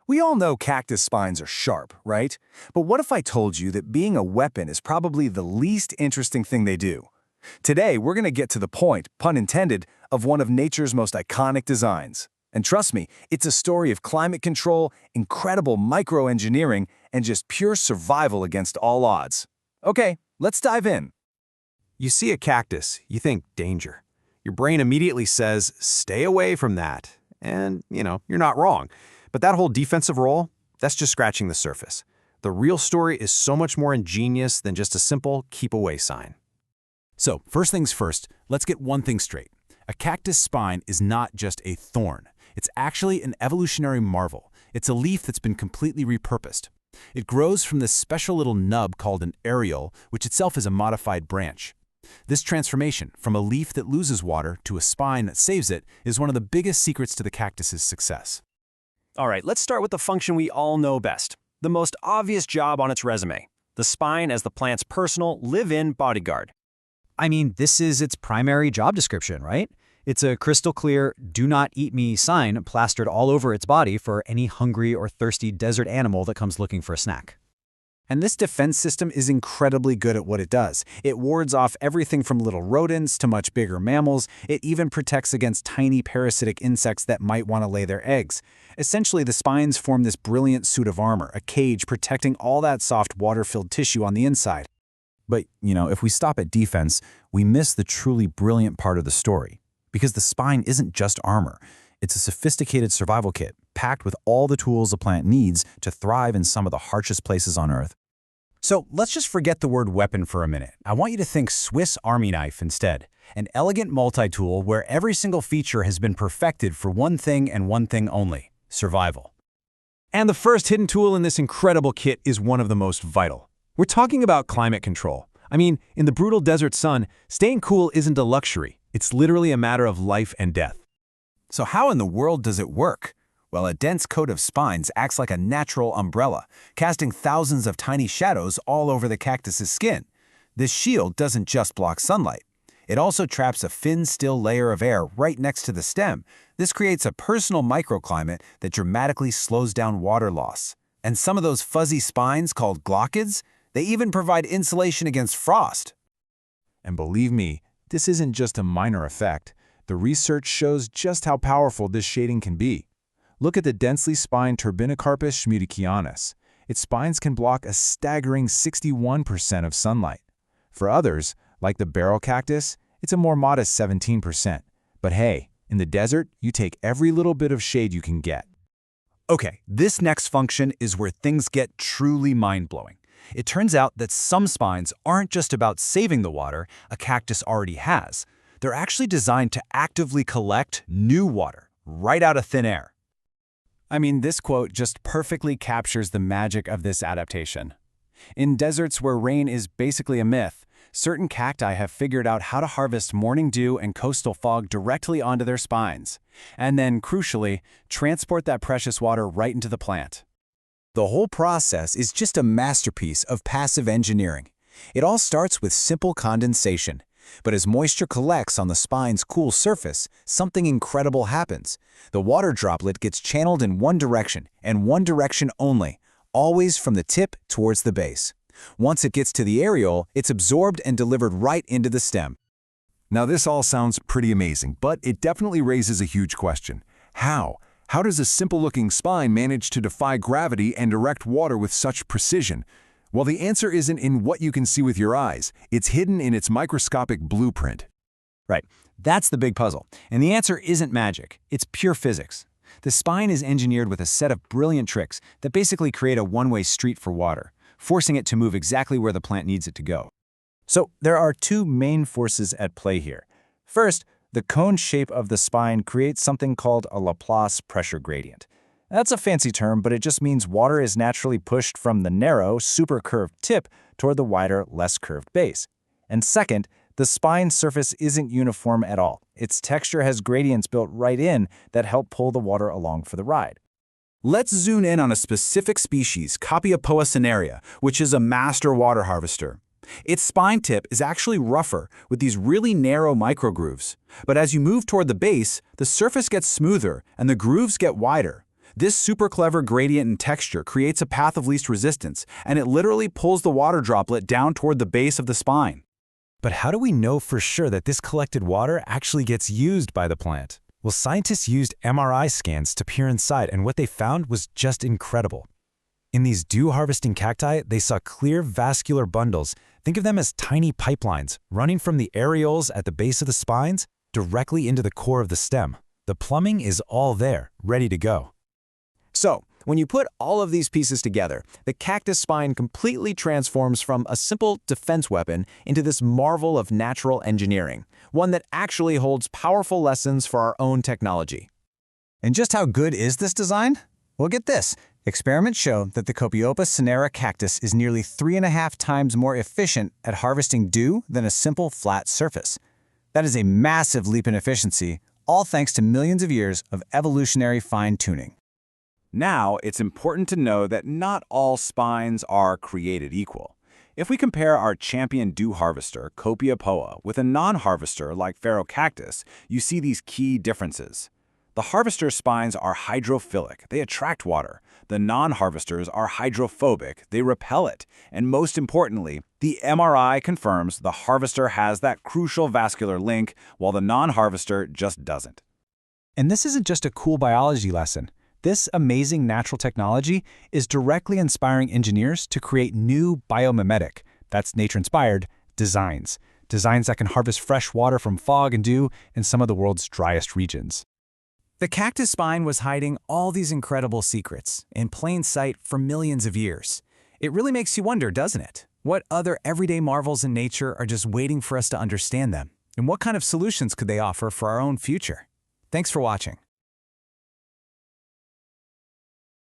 We all know cactus spines are sharp, right? But what if I told you that being a weapon is probably the least interesting thing they do? Today, we're going to get to the point, pun intended, of one of nature's most iconic designs. And trust me, it's a story of climate control, incredible microengineering, and just pure survival against all odds. Okay, let's dive in. You see a cactus, you think danger. Your brain immediately says, stay away from that. And, you're not wrong. But that whole defensive role, that's just scratching the surface. The real story is so much more ingenious than just a simple keep away sign. So, first things first, let's get one thing straight. A cactus spine is not just a thorn. It's actually an evolutionary marvel. It's a leaf that's been completely repurposed. It grows from this special little nub called an areole, which itself is a modified branch. This transformation from a leaf that loses water to a spine that saves it is one of the biggest secrets to the cactus's success. All right, let's start with the function we all know best, the most obvious job on its resume, the spine as the plant's personal, live-in bodyguard. I mean, this is its primary job description, right? It's a crystal clear, do not eat me sign plastered all over its body for any hungry or thirsty desert animal that comes looking for a snack. And this defense system is incredibly good at what it does. It wards off everything from little rodents to much bigger mammals. It even protects against tiny parasitic insects that might want to lay their eggs. Essentially, the spines form this brilliant suit of armor, a cage protecting all that soft water-filled tissue on the inside. But, if we stop at defense, we miss the truly brilliant part of the story. Because the spine isn't just armor. It's a sophisticated survival kit, packed with all the tools a plant needs to thrive in some of the harshest places on Earth. So let's just forget the word weapon for a minute. I want you to think Swiss Army knife instead. An elegant multi-tool where every single feature has been perfected for one thing and one thing only: survival. And the first hidden tool in this incredible kit is one of the most vital. We're talking about climate control. I mean, in the brutal desert sun, staying cool isn't a luxury. It's literally a matter of life and death. So how in the world does it work? Well, a dense coat of spines acts like a natural umbrella, casting thousands of tiny shadows all over the cactus's skin. This shield doesn't just block sunlight. It also traps a thin, still layer of air right next to the stem. This creates a personal microclimate that dramatically slows down water loss. And some of those fuzzy spines, called glochids, they even provide insulation against frost. And believe me, this isn't just a minor effect. The research shows just how powerful this shading can be. Look at the densely spined Turbinocarpus schmidtianus. Its spines can block a staggering 61% of sunlight. For others, like the barrel cactus, it's a more modest 17%. But hey, in the desert, you take every little bit of shade you can get. Okay, this next function is where things get truly mind-blowing. It turns out that some spines aren't just about saving the water a cactus already has. They're actually designed to actively collect new water, right out of thin air. I mean, this quote just perfectly captures the magic of this adaptation. In deserts where rain is basically a myth, certain cacti have figured out how to harvest morning dew and coastal fog directly onto their spines, and then, crucially, transport that precious water right into the plant. The whole process is just a masterpiece of passive engineering. It all starts with simple condensation. But as moisture collects on the spine's cool surface, something incredible happens. The water droplet gets channeled in one direction, and one direction only, always from the tip towards the base. Once it gets to the areole, it's absorbed and delivered right into the stem. Now this all sounds pretty amazing, but it definitely raises a huge question. How? How does a simple-looking spine manage to defy gravity and direct water with such precision? Well, the answer isn't in what you can see with your eyes. It's hidden in its microscopic blueprint. Right, that's the big puzzle. And the answer isn't magic, it's pure physics. The spine is engineered with a set of brilliant tricks that basically create a one-way street for water, forcing it to move exactly where the plant needs it to go. So there are two main forces at play here. First, the cone shape of the spine creates something called a Laplace pressure gradient. That's a fancy term, but it just means water is naturally pushed from the narrow, super-curved tip toward the wider, less curved base. And second, the spine surface isn't uniform at all. Its texture has gradients built right in that help pull the water along for the ride. Let's zoom in on a specific species, Copiopoa cinerea, which is a master water harvester. Its spine tip is actually rougher, with these really narrow microgrooves. But as you move toward the base, the surface gets smoother and the grooves get wider. This super clever gradient in texture creates a path of least resistance, and it literally pulls the water droplet down toward the base of the spine. But how do we know for sure that this collected water actually gets used by the plant? Well, scientists used MRI scans to peer inside, and what they found was just incredible. In these dew-harvesting cacti, they saw clear vascular bundles. Think of them as tiny pipelines running from the areoles at the base of the spines directly into the core of the stem. The plumbing is all there, ready to go. So, when you put all of these pieces together, the cactus spine completely transforms from a simple defense weapon into this marvel of natural engineering, one that actually holds powerful lessons for our own technology. And just how good is this design? Well, get this. Experiments show that the Copiopa cinerea cactus is nearly 3.5 times more efficient at harvesting dew than a simple flat surface. That is a massive leap in efficiency, all thanks to millions of years of evolutionary fine-tuning. Now, it's important to know that not all spines are created equal. If we compare our champion dew harvester, Copiopoa, with a non-harvester like Phaerocactus, you see these key differences. The harvester's spines are hydrophilic, they attract water. The non-harvesters are hydrophobic, they repel it. And most importantly, the MRI confirms the harvester has that crucial vascular link, while the non-harvester just doesn't. And this isn't just a cool biology lesson. This amazing natural technology is directly inspiring engineers to create new biomimetic, that's nature-inspired, designs. Designs that can harvest fresh water from fog and dew in some of the world's driest regions. The cactus spine was hiding all these incredible secrets in plain sight for millions of years. It really makes you wonder, doesn't it? What other everyday marvels in nature are just waiting for us to understand them? And what kind of solutions could they offer for our own future? Thanks for watching.